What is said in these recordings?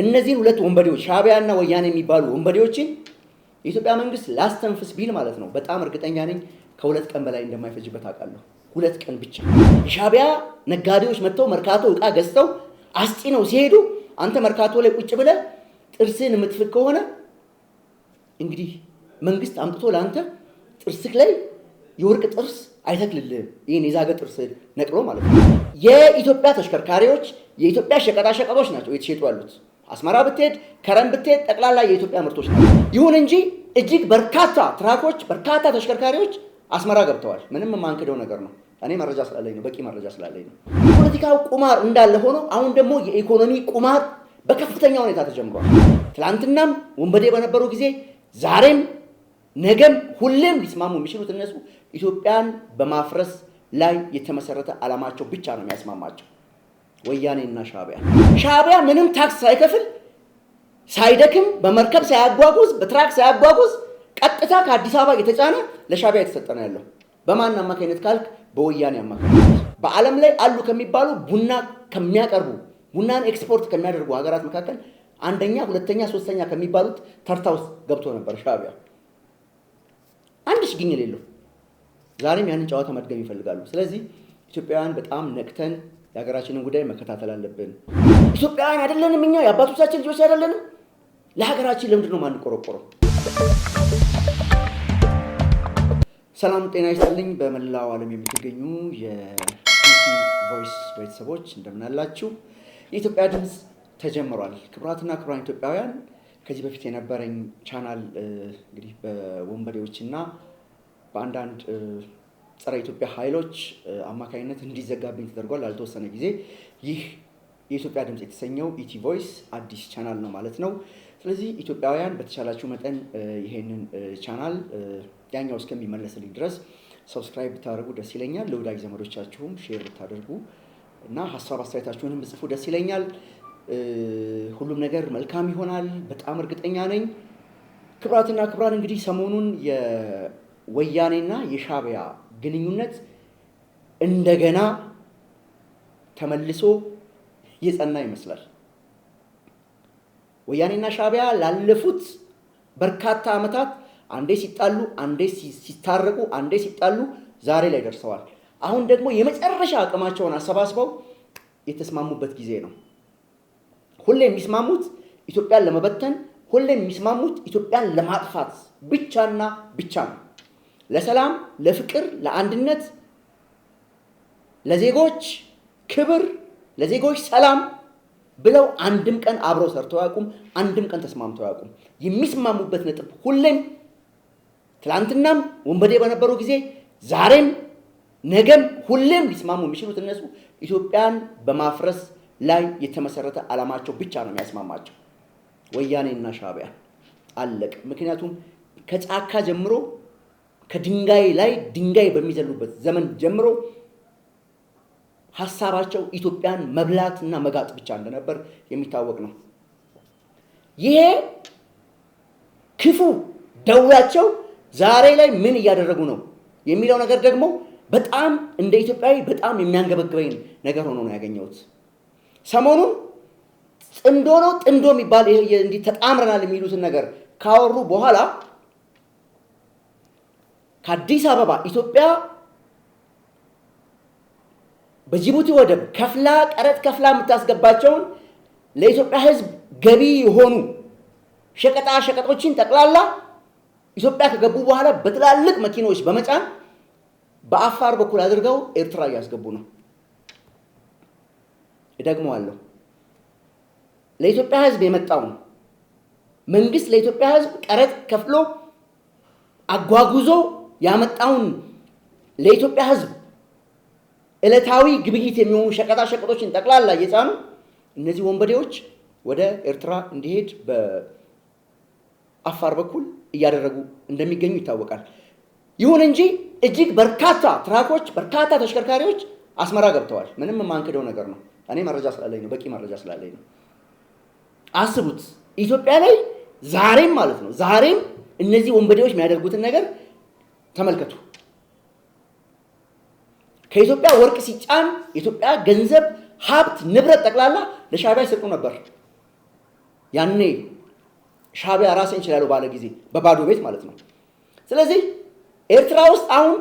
እነዚህን ሁለት ወንበዴዎች ሻዕቢያና ወያኔ የሚባሉ ወንበዴዎችን የኢትዮጵያ መንግስት ላስተንፍስ ቢል ማለት ነው በጣም እርግጠኛ ነኝ ከሁለት ቀን በላይ እንደማይፈጅበት አውቃለሁ። ሁለት ቀን ብቻ የሻዕቢያ ነጋዴዎች መጥተው መርካቶ ዕቃ ገዝተው አስጪነው ሲሄዱ አንተ መርካቶ ላይ ቁጭ ብለህ ጥርስን የምትፍቅ ከሆነ እንግዲህ መንግስት አምጥቶ ለአንተ ጥርስክ ላይ የወርቅ ጥርስ አይተክልልህም። ይህን የዛገ ጥርስ ነቅሎ ማለት ነው። የኢትዮጵያ ተሽከርካሪዎች የኢትዮጵያ ሸቀጣሸቀጦች ናቸው የተሸጡ ያሉት። አስመራ ብትሄድ ከረም ብትሄድ ጠቅላላ የኢትዮጵያ ምርቶች ናቸው። ይሁን እንጂ እጅግ በርካታ ትራኮች በርካታ ተሽከርካሪዎች አስመራ ገብተዋል። ምንም የማንክደው ነገር ነው። እኔ መረጃ ስላለኝ ነው፣ በቂ መረጃ ስላለኝ ነው። ፖለቲካው ቁማር እንዳለ ሆኖ አሁን ደግሞ የኢኮኖሚ ቁማር በከፍተኛ ሁኔታ ተጀምሯል። ትላንትናም ወንበዴ በነበሩ ጊዜ ዛሬም ነገም ሁሌም ሊስማሙ የሚችሉት እነሱ ኢትዮጵያን በማፍረስ ላይ የተመሰረተ ዓላማቸው ብቻ ነው የሚያስማማቸው። ወያኔና ሻዕቢያ ምንም ታክስ ሳይከፍል ሳይደክም በመርከብ ሳያጓጉዝ በትራክ ሳያጓጉዝ ቀጥታ ከአዲስ አበባ የተጫነ ለሻዕቢያ የተሰጠ ነው ያለው። በማን አማካይነት ካልክ በወያኔ አማካይነት። በዓለም ላይ አሉ ከሚባሉ ቡና ከሚያቀርቡ ቡናን ኤክስፖርት ከሚያደርጉ ሀገራት መካከል አንደኛ፣ ሁለተኛ፣ ሶስተኛ ከሚባሉት ተርታ ውስጥ ገብቶ ነበር ሻዕቢያ። አንድ ሽግኝ የሌለው ዛሬም ያንን ጨዋታ መድገም ይፈልጋሉ። ስለዚህ ኢትዮጵያውያን በጣም ነቅተን የሀገራችንን ጉዳይ መከታተል አለብን። ኢትዮጵያውያን አይደለንም እኛ የአባቶቻችን ልጆች አይደለንም? ለሀገራችን ለምንድን ነው ማንቆረቆረው? ሰላም ጤና ይስጥልኝ። በመላው ዓለም የምትገኙ የኢቲ ቮይስ ቤተሰቦች እንደምን አላችሁ? የኢትዮጵያ ድምፅ ተጀምሯል። ክቡራትና ክቡራን ኢትዮጵያውያን ከዚህ በፊት የነበረኝ ቻናል እንግዲህ በወንበዴዎችና በአንዳንድ ጸረ ኢትዮጵያ ኃይሎች አማካኝነት እንዲዘጋብኝ ተደርጓል ላልተወሰነ ጊዜ። ይህ የኢትዮጵያ ድምፅ የተሰኘው ኢቲ ቮይስ አዲስ ቻናል ነው ማለት ነው። ስለዚህ ኢትዮጵያውያን በተቻላችሁ መጠን ይሄንን ቻናል ያኛው እስከሚመለስልኝ ድረስ ሰብስክራይብ ብታደርጉ ደስ ይለኛል። ለወዳጅ ዘመዶቻችሁም ሼር ብታደርጉ እና ሀሳብ አስተያየታችሁንም ብጽፉ ደስ ይለኛል። ሁሉም ነገር መልካም ይሆናል በጣም እርግጠኛ ነኝ። ክቡራትና ክቡራን እንግዲህ ሰሞኑን የወያኔና የሻዕቢያ ግንኙነት እንደገና ተመልሶ የጸና ይመስላል። ወያኔና ሻዕቢያ ላለፉት በርካታ ዓመታት አንዴ ሲጣሉ፣ አንዴ ሲታረቁ፣ አንዴ ሲጣሉ ዛሬ ላይ ደርሰዋል። አሁን ደግሞ የመጨረሻ አቅማቸውን አሰባስበው የተስማሙበት ጊዜ ነው። ሁሌ የሚስማሙት ኢትዮጵያን ለመበተን፣ ሁሌ የሚስማሙት ኢትዮጵያን ለማጥፋት ብቻና ብቻ ነው። ለሰላም፣ ለፍቅር፣ ለአንድነት፣ ለዜጎች ክብር፣ ለዜጎች ሰላም ብለው አንድም ቀን አብረው ሰርተው አያውቁም። አንድም ቀን ተስማምተው አያውቁም። የሚስማሙበት ነጥብ ሁሌም ትላንትናም ወንበዴ በነበሩ ጊዜ ዛሬም ነገም ሁሌም ሊስማሙ የሚችሉት እነሱ ኢትዮጵያን በማፍረስ ላይ የተመሰረተ ዓላማቸው ብቻ ነው የሚያስማማቸው። ወያኔና ሻዕቢያ አለቅ። ምክንያቱም ከጫካ ጀምሮ ከድንጋይ ላይ ድንጋይ በሚዘሉበት ዘመን ጀምሮ ሀሳባቸው ኢትዮጵያን መብላትና መጋጥ ብቻ እንደነበር የሚታወቅ ነው። ይሄ ክፉ ደውላቸው ዛሬ ላይ ምን እያደረጉ ነው የሚለው ነገር ደግሞ በጣም እንደ ኢትዮጵያዊ በጣም የሚያንገበግበኝ ነገር ሆኖ ነው ያገኘሁት። ሰሞኑን ጥንዶ የሚባል እንዲህ ተጣምረናል የሚሉትን ነገር ካወሩ በኋላ ከአዲስ አበባ ኢትዮጵያ በጅቡቲ ወደብ ቀረጥ ከፍላ የምታስገባቸውን ለኢትዮጵያ ሕዝብ ገቢ የሆኑ ሸቀጦችን ጠቅላላ ኢትዮጵያ ከገቡ በኋላ በትላልቅ መኪኖች በመጫን በአፋር በኩል አድርገው ኤርትራ እያስገቡ ነው። እደግመዋለሁ። ለኢትዮጵያ ሕዝብ የመጣው ነው መንግስት ለኢትዮጵያ ሕዝብ ቀረጥ ከፍሎ አጓጉዞ ያመጣውን ለኢትዮጵያ ሕዝብ ዕለታዊ ግብይት የሚሆኑ ሸቀጦችን ጠቅላላ እየጫኑ እነዚህ ወንበዴዎች ወደ ኤርትራ እንዲሄድ በአፋር በኩል እያደረጉ እንደሚገኙ ይታወቃል። ይሁን እንጂ እጅግ በርካታ ትራኮች በርካታ ተሽከርካሪዎች አስመራ ገብተዋል። ምንም የማንክደው ነገር ነው። እኔ መረጃ ስላለኝ ነው፣ በቂ መረጃ ስላለኝ ነው። አስቡት ኢትዮጵያ ላይ ዛሬም ማለት ነው ዛሬም እነዚህ ወንበዴዎች የሚያደርጉትን ነገር ተመልከቱ። ከኢትዮጵያ ወርቅ ሲጫን የኢትዮጵያ ገንዘብ፣ ሀብት፣ ንብረት ጠቅላላ ለሻዕቢያ ይሰጡ ነበር። ያኔ ሻቢያ ራስን ይችላል ባለ ጊዜ በባዶ ቤት ማለት ነው። ስለዚህ ኤርትራ ውስጥ አሁን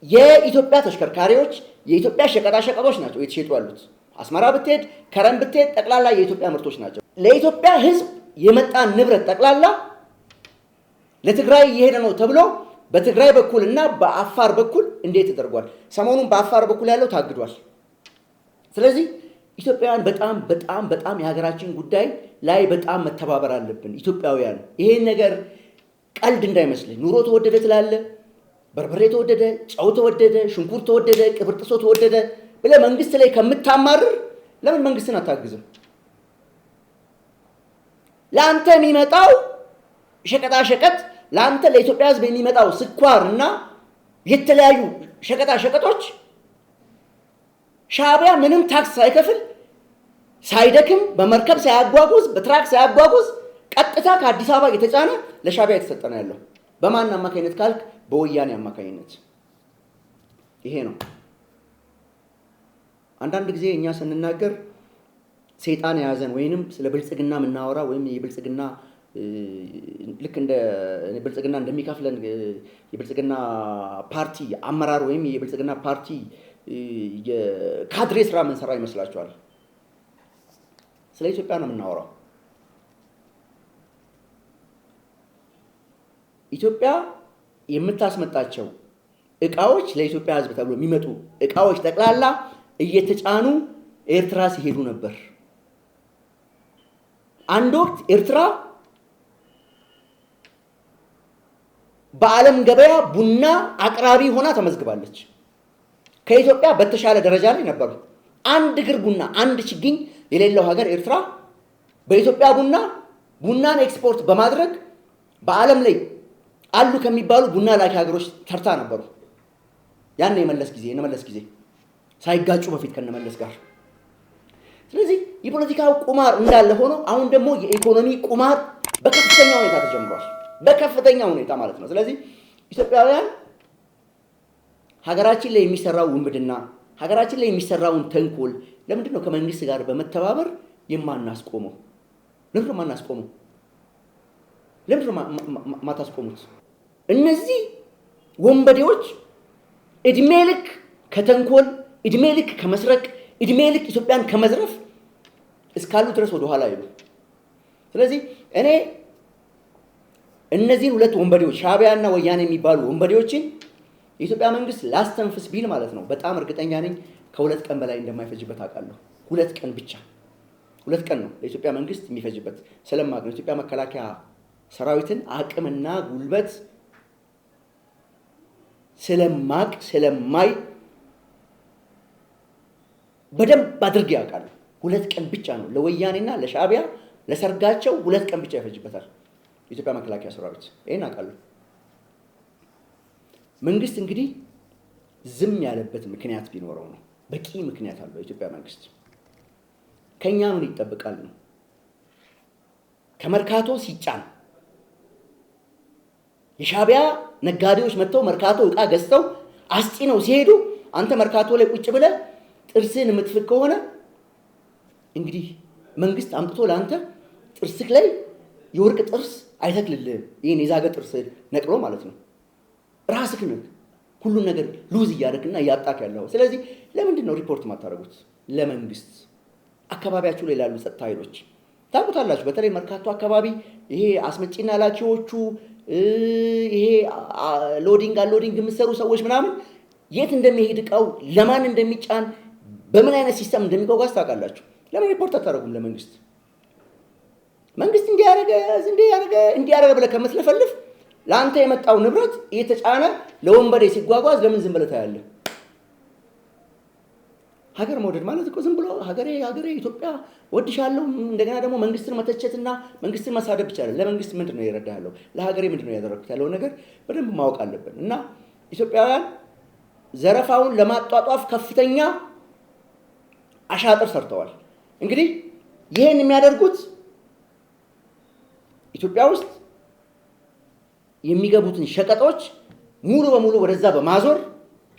የኢትዮጵያ ተሽከርካሪዎች የኢትዮጵያ ሸቀጣሸቀጦች ናቸው እየተሸጡ ያሉት። አስመራ ብትሄድ፣ ከረም ብትሄድ ጠቅላላ የኢትዮጵያ ምርቶች ናቸው። ለኢትዮጵያ ሕዝብ የመጣ ንብረት ጠቅላላ ለትግራይ እየሄደ ነው ተብሎ በትግራይ በኩልና በአፋር በኩል እንዴት ተደርጓል? ሰሞኑን በአፋር በኩል ያለው ታግዷል። ስለዚህ ኢትዮጵያውያን በጣም የሀገራችን ጉዳይ ላይ በጣም መተባበር አለብን። ኢትዮጵያውያን ይሄን ነገር ቀልድ እንዳይመስልህ። ኑሮ ተወደደ ትላለ፣ በርበሬ ተወደደ፣ ጨው ተወደደ፣ ሽንኩርት ተወደደ፣ ቅብርጥሶ ተወደደ ብለህ መንግስት ላይ ከምታማርር ለምን መንግስትን አታግዝም? ለአንተ የሚመጣው ሸቀጣሸቀጥ ለአንተ ለኢትዮጵያ ህዝብ የሚመጣው ስኳር እና የተለያዩ ሸቀጣሸቀጦች ሻቢያ ምንም ታክስ ሳይከፍል ሳይደክም በመርከብ ሳያጓጉዝ በትራክ ሳያጓጉዝ ቀጥታ ከአዲስ አበባ የተጫነ ለሻቢያ የተሰጠ ነው ያለው። በማን አማካኝነት ካልክ በወያኔ አማካኝነት። ይሄ ነው። አንዳንድ ጊዜ እኛ ስንናገር ሰይጣን የያዘን ወይንም ስለ ብልጽግና የምናወራ ወይም የብልጽግና ልክ እንደ ብልጽግና እንደሚከፍለን የብልጽግና ፓርቲ አመራር ወይም የብልጽግና ፓርቲ የካድሬ ስራ የምንሰራ ይመስላችኋል? ስለ ኢትዮጵያ ነው የምናወራው። ኢትዮጵያ የምታስመጣቸው እቃዎች ለኢትዮጵያ ህዝብ ተብሎ የሚመጡ እቃዎች ጠቅላላ እየተጫኑ ኤርትራ ሲሄዱ ነበር። አንድ ወቅት ኤርትራ በዓለም ገበያ ቡና አቅራቢ ሆና ተመዝግባለች። ከኢትዮጵያ በተሻለ ደረጃ ላይ ነበሩ። አንድ እግር ቡና አንድ ችግኝ የሌለው ሀገር ኤርትራ በኢትዮጵያ ቡናን ኤክስፖርት በማድረግ በዓለም ላይ አሉ ከሚባሉ ቡና ላኪ ሀገሮች ተርታ ነበሩ። ያን የነመለስ ጊዜ ሳይጋጩ በፊት ከነመለስ ጋር። ስለዚህ የፖለቲካው ቁማር እንዳለ ሆኖ አሁን ደግሞ የኢኮኖሚ ቁማር በከፍተኛ ሁኔታ ተጀምሯል። በከፍተኛ ሁኔታ ማለት ነው። ስለዚህ ኢትዮጵያውያን ሀገራችን ላይ የሚሰራው ውንብድና፣ ሀገራችን ላይ የሚሰራውን ተንኮል ለምንድን ነው ከመንግስት ጋር በመተባበር የማናስቆመው? ለምንድን ነው የማናስቆመው? ለምንድን ነው ማታስቆሙት? እነዚህ ወንበዴዎች እድሜ ልክ ከተንኮል፣ እድሜ ልክ ከመስረቅ፣ እድሜ ልክ ኢትዮጵያን ከመዝረፍ እስካሉ ድረስ ወደ ኋላ ይሉ። ስለዚህ እኔ እነዚህን ሁለት ወንበዴዎች ሻቢያና ወያኔ የሚባሉ ወንበዴዎችን የኢትዮጵያ መንግስት ላስተንፍስ ቢል ማለት ነው በጣም እርግጠኛ ነኝ ከሁለት ቀን በላይ እንደማይፈጅበት አውቃለሁ። ሁለት ቀን ብቻ፣ ሁለት ቀን ነው ለኢትዮጵያ መንግስት የሚፈጅበት። ስለማቅ ነው ኢትዮጵያ መከላከያ ሰራዊትን አቅምና ጉልበት ስለማይ በደንብ አድርጌ ያውቃለሁ። ሁለት ቀን ብቻ ነው ለወያኔና ለሻቢያ ለሰርጋቸው ሁለት ቀን ብቻ ይፈጅበታል የኢትዮጵያ መከላከያ ሰራዊት። ይሄን አውቃለሁ። መንግስት እንግዲህ ዝም ያለበት ምክንያት ቢኖረው ነው። በቂ ምክንያት አለው የኢትዮጵያ መንግስት። ከኛ ምን ይጠብቃል ነው? ከመርካቶ ሲጫን የሻቢያ ነጋዴዎች መጥተው መርካቶ ዕቃ ገዝተው አስጭነው ሲሄዱ አንተ መርካቶ ላይ ቁጭ ብለህ ጥርስህን የምትፍቅ ከሆነ እንግዲህ መንግስት አምጥቶ ለአንተ ጥርስክ ላይ የወርቅ ጥርስ አይተክልልህም። ይህን የዛገ ጥርስ ነቅሎ ማለት ነው። ራስክ ነህ ሁሉን ነገር ሉዝ እያደረግና እያጣክ ያለው። ስለዚህ ለምንድን ነው ሪፖርት የማታደርጉት ለመንግስት? አካባቢያችሁ ላይ ላሉ ጸጥታ ኃይሎች ታውቁታላችሁ። በተለይ መርካቶ አካባቢ ይሄ አስመጪና ላኪዎቹ ይሄ ሎዲንግ አንሎዲንግ የምትሰሩ ሰዎች ምናምን የት እንደሚሄድ እቃው ለማን እንደሚጫን በምን አይነት ሲስተም እንደሚጓጓዝ ታውቃላችሁ። ለምን ሪፖርት አታደርጉም ለመንግስት? መንግስት እንዲያደርገ ብለህ ከምትለፈልፍ ለአንተ የመጣው ንብረት እየተጫነ ለወንበዴ ሲጓጓዝ ለምን ዝም ብለህ ታያለህ? ሀገር መውደድ ማለት እኮ ዝም ብሎ ሀገሬ ኢትዮጵያ ወድሻለሁ እንደገና ደግሞ መንግስትን መተቸትና መንግስትን መሳደብ ብቻ አይደለም። ለመንግስት ምንድን ነው የረዳኸው? ለሀገሬ ምንድን ነው ያደረኩት ያለው ነገር በደንብ ማወቅ አለብን። እና ኢትዮጵያውያን ዘረፋውን ለማጧጧፍ ከፍተኛ አሻጥር ሰርተዋል። እንግዲህ ይሄን የሚያደርጉት ኢትዮጵያ ውስጥ የሚገቡትን ሸቀጦች ሙሉ በሙሉ ወደዛ በማዞር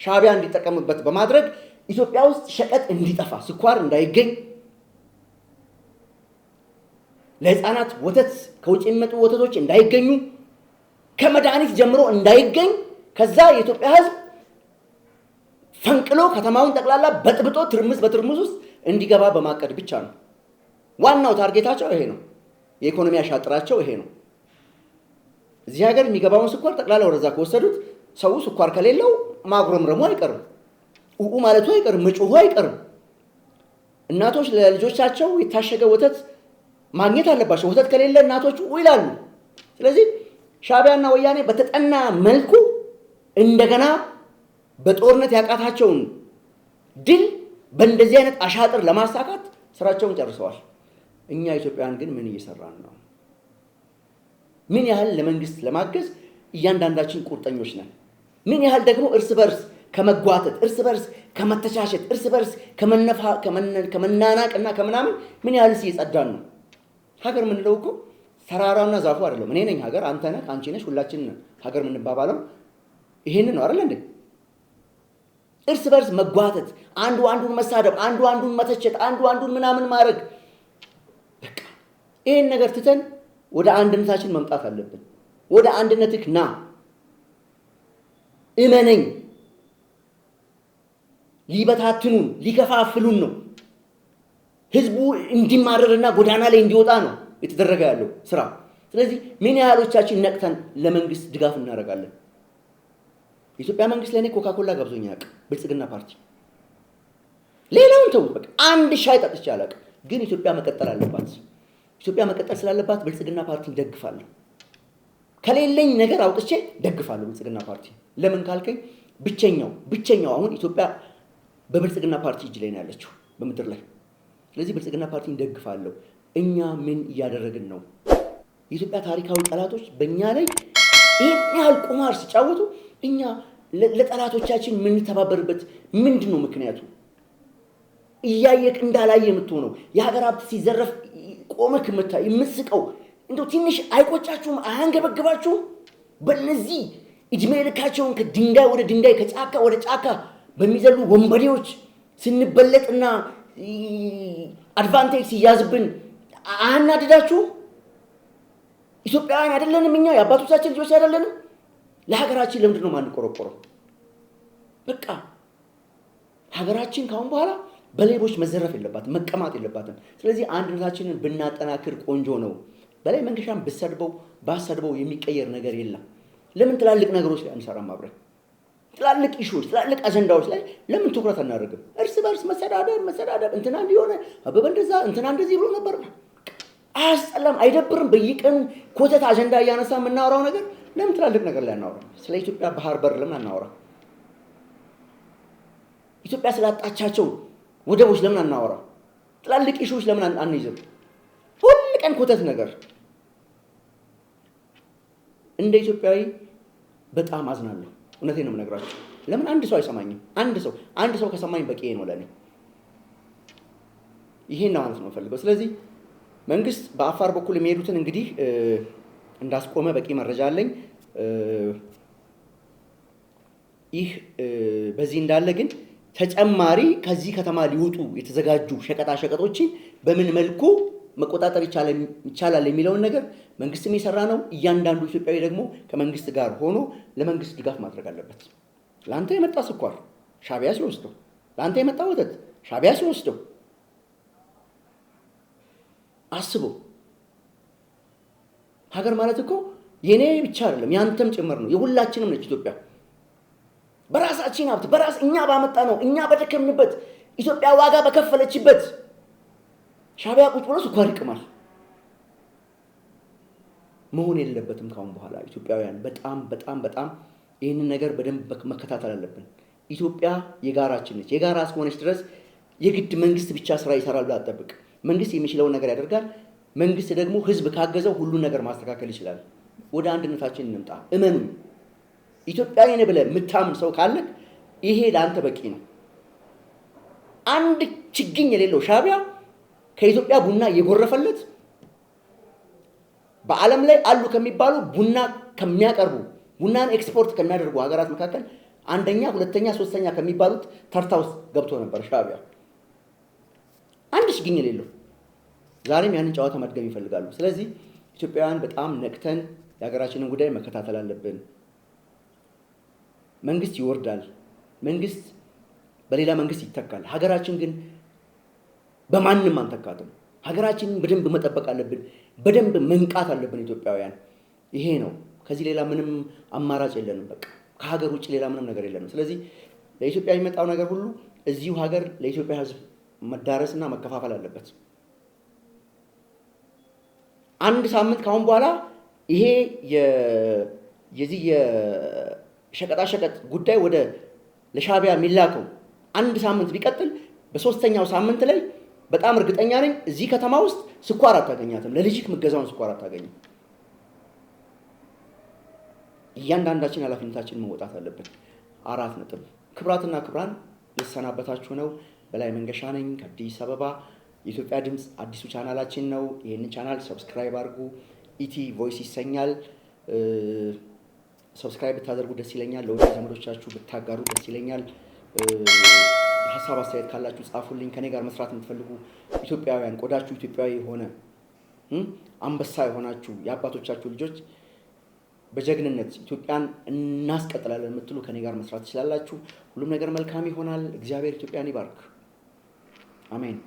ሻቢያ እንዲጠቀምበት በማድረግ ኢትዮጵያ ውስጥ ሸቀጥ እንዲጠፋ፣ ስኳር እንዳይገኝ፣ ለህፃናት ወተት ከውጭ የሚመጡ ወተቶች እንዳይገኙ ከመድኃኒት ጀምሮ እንዳይገኝ ከዛ የኢትዮጵያ ህዝብ ፈንቅሎ ከተማውን ጠቅላላ በጥብጦ ትርምስ በትርምስ ውስጥ እንዲገባ በማቀድ ብቻ ነው። ዋናው ታርጌታቸው ይሄ ነው። የኢኮኖሚ አሻጥራቸው ይሄ ነው። እዚህ ሀገር የሚገባውን ስኳር ጠቅላላ ወደዛ ከወሰዱት ሰው ስኳር ከሌለው ማጉረምረሙ አይቀርም፣ ኡኡ ማለቱ አይቀርም፣ መጮሁ አይቀርም። እናቶች ለልጆቻቸው የታሸገ ወተት ማግኘት አለባቸው። ወተት ከሌለ እናቶች ይላሉ። ስለዚህ ሻዕቢያና ወያኔ በተጠና መልኩ እንደገና በጦርነት ያቃታቸውን ድል በእንደዚህ አይነት አሻጥር ለማሳካት ስራቸውን ጨርሰዋል። እኛ ኢትዮጵያውያን ግን ምን እየሰራን ነው? ምን ያህል ለመንግስት ለማገዝ እያንዳንዳችን ቁርጠኞች ነን? ምን ያህል ደግሞ እርስ በርስ ከመጓተት፣ እርስ በርስ ከመተቻቸት፣ እርስ በርስ ከመናናቅና ከምናምን ምን ያህልስ እየጸዳን ነው? ሀገር የምንለው እኮ ተራራውና ዛፉ አይደለም። እኔ ነኝ ሀገር፣ አንተ ነህ፣ አንቺ ነሽ፣ ሁላችን ሀገር የምንባባለው ይሄንን ነው አይደል እንዴ? እርስ በርስ መጓተት፣ አንዱ አንዱን መሳደብ፣ አንዱ አንዱን መተቸት፣ አንዱ አንዱን ምናምን ማድረግ፣ በቃ ይሄን ነገር ትተን ወደ አንድነታችን መምጣት አለብን። ወደ አንድነትህ ና፣ እመነኝ። ሊበታትኑን ሊከፋፍሉን ነው። ህዝቡ እንዲማረርና ጎዳና ላይ እንዲወጣ ነው የተደረገ ያለው ስራ። ስለዚህ ምን ያህሎቻችን ነቅተን ለመንግስት ድጋፍ እናደርጋለን? የኢትዮጵያ መንግስት ለእኔ ኮካኮላ ጋብዞኝ አያውቅም። ብልጽግና ፓርቲ ሌላውን ተውት፣ በቃ አንድ ሻይ ጠጥቼ አላውቅም። ግን ኢትዮጵያ መቀጠል አለባት። ኢትዮጵያ መቀጠል ስላለባት ብልጽግና ፓርቲ ደግፋለሁ። ከሌለኝ ነገር አውጥቼ ደግፋለሁ ብልጽግና ፓርቲ። ለምን ካልከኝ ብቸኛው አሁን ኢትዮጵያ በብልጽግና ፓርቲ እጅ ላይ ነው ያለችው በምድር ላይ። ስለዚህ ብልጽግና ፓርቲ ደግፋለሁ። እኛ ምን እያደረግን ነው? የኢትዮጵያ ታሪካዊ ጠላቶች በእኛ ላይ ይህን ያህል ቁማር ሲጫወቱ እኛ ለጠላቶቻችን የምንተባበርበት ምንድን ነው ምክንያቱ? እያየክ እንዳላየ የምትሆነው የሀገር ሀብት ሲዘረፍ ቆመክ የምትስቀው እንደው ትንሽ አይቆጫችሁም? አያንገበግባችሁም? በእነዚህ እድሜ ልካቸውን ከድንጋይ ወደ ድንጋይ ከጫካ ወደ ጫካ በሚዘሉ ወንበዴዎች ስንበለጥና አድቫንቴጅ ሲያዝብን አያናድዳችሁም? ኢትዮጵያውያን አይደለንም? እኛ የአባቶቻችን ልጆች አይደለንም? ለሀገራችን ለምንድን ነው ማንቆረቆረው? በቃ ሀገራችን ካሁን በኋላ በሌቦች መዘረፍ የለባትም፣ መቀማት የለባትም። ስለዚህ አንድነታችንን ብናጠናክር ቆንጆ ነው። በላይ መንገሻን ባሰድበው የሚቀየር ነገር የለም። ለምን ትላልቅ ነገሮች ላይ አንሰራም? አብረን ትላልቅ ኢሹዎች፣ ትላልቅ አጀንዳዎች ላይ ለምን ትኩረት አናደርግም? እርስ በርስ መሰዳደብ እንትና እንዲሆነ አበበ እንደዛ እንትና እንደዚህ ብሎ ነበር። አያስጠላም? አይደብርም? በየቀኑ ኮተት አጀንዳ እያነሳ የምናወራው ነገር ለምን ትላልቅ ነገር ላይ አናወራ? ስለ ኢትዮጵያ ባህር በር ለምን አናወራ? ኢትዮጵያ ስላጣቻቸው ወደቦች ለምን አናወራ? ትላልቅ ኢሹዎች ለምን አንይዝም? ሁሉ ቀን ኮተት ነገር። እንደ ኢትዮጵያዊ በጣም አዝናለሁ። እውነቴን ነው የምነግራቸው። ለምን አንድ ሰው አይሰማኝም? አንድ ሰው ከሰማኝ በቂ ነው ለኔ። ይሄን ነው ማለት ነው ፈልገው። ስለዚህ መንግስት በአፋር በኩል የሚሄዱትን እንግዲህ እንዳስቆመ በቂ መረጃ አለኝ። ይህ በዚህ እንዳለ ግን ተጨማሪ ከዚህ ከተማ ሊወጡ የተዘጋጁ ሸቀጦችን በምን መልኩ መቆጣጠር ይቻላል የሚለውን ነገር መንግስትም የሰራ ነው። እያንዳንዱ ኢትዮጵያዊ ደግሞ ከመንግስት ጋር ሆኖ ለመንግስት ድጋፍ ማድረግ አለበት። ለአንተ የመጣ ስኳር ሻዕቢያ ሲወስደው፣ ለአንተ የመጣ ወተት ሻዕቢያ ሲወስደው አስበው። ሀገር ማለት እኮ የኔ ብቻ አይደለም ያንተም ጭምር ነው፣ የሁላችንም ነች ኢትዮጵያ። በራሳችን ሀብት እኛ ባመጣ ነው፣ እኛ በደከምንበት፣ ኢትዮጵያ ዋጋ በከፈለችበት ሻዕቢያ ቁጭ ብሎ ስኳር ይቅማል። መሆን የለበትም። ካሁን በኋላ ኢትዮጵያውያን በጣም ይህንን ነገር በደንብ መከታተል አለብን። ኢትዮጵያ የጋራችን ነች። የጋራ እስከሆነች ድረስ የግድ መንግስት ብቻ ስራ ይሰራል አትጠብቅ። መንግስት የሚችለውን ነገር ያደርጋል። መንግስት ደግሞ ህዝብ ካገዘው ሁሉን ነገር ማስተካከል ይችላል። ወደ አንድነታችን እንምጣ። እመኑ። ኢትዮጵያዊ ነኝ ብለህ የምታምን ሰው ካለ ይሄ ለአንተ በቂ ነው። አንድ ችግኝ የሌለው ሻዕቢያ ከኢትዮጵያ ቡና እየጎረፈለት በዓለም ላይ አሉ ከሚባሉ ቡና ከሚያቀርቡ ቡናን ኤክስፖርት ከሚያደርጉ ሀገራት መካከል አንደኛ፣ ሁለተኛ፣ ሶስተኛ ከሚባሉት ተርታ ውስጥ ገብቶ ነበር ሻዕቢያ። አንድ ችግኝ የሌለው ዛሬም ያንን ጨዋታ መድገም ይፈልጋሉ። ስለዚህ ኢትዮጵያውያን በጣም ነቅተን የሀገራችንን ጉዳይ መከታተል አለብን። መንግስት ይወርዳል፣ መንግስት በሌላ መንግስት ይተካል። ሀገራችን ግን በማንም አንተካትም። ሀገራችንን በደንብ መጠበቅ አለብን፣ በደንብ መንቃት አለብን ኢትዮጵያውያን። ይሄ ነው። ከዚህ ሌላ ምንም አማራጭ የለንም። በቃ ከሀገር ውጭ ሌላ ምንም ነገር የለንም። ስለዚህ ለኢትዮጵያ የሚመጣው ነገር ሁሉ እዚሁ ሀገር ለኢትዮጵያ ሕዝብ መዳረስና መከፋፈል አለበት። አንድ ሳምንት ካሁን በኋላ ይሄ የዚህ የሸቀጣሸቀጥ ጉዳይ ወደ ለሻዕቢያ የሚላከው አንድ ሳምንት ቢቀጥል በሶስተኛው ሳምንት ላይ በጣም እርግጠኛ ነኝ እዚህ ከተማ ውስጥ ስኳር አታገኛትም። ለልጅክ ምገዛውን ስኳር አታገኝም። እያንዳንዳችን ኃላፊነታችንን መወጣት አለብን። 4 ነጥብ። ክብራትና ክብራን ልሰናበታችሁ ነው። በላይ መንገሻ ነኝ ከአዲስ አበባ። የኢትዮጵያ ድምፅ አዲሱ ቻናላችን ነው። ይህንን ቻናል ሰብስክራይብ አድርጉ። ኢቲ ቮይስ ይሰኛል። ሰብስክራይብ ብታደርጉ ደስ ይለኛል። ለወዳጅ ዘመዶቻችሁ ብታጋሩ ደስ ይለኛል። ሀሳብ አስተያየት ካላችሁ ጻፉልኝ። ከኔ ጋር መስራት የምትፈልጉ ኢትዮጵያውያን፣ ቆዳችሁ ኢትዮጵያዊ የሆነ አንበሳ የሆናችሁ የአባቶቻችሁ ልጆች በጀግንነት ኢትዮጵያን እናስቀጥላለን የምትሉ ከኔ ጋር መስራት ትችላላችሁ። ሁሉም ነገር መልካም ይሆናል። እግዚአብሔር ኢትዮጵያን ይባርክ። አሜን።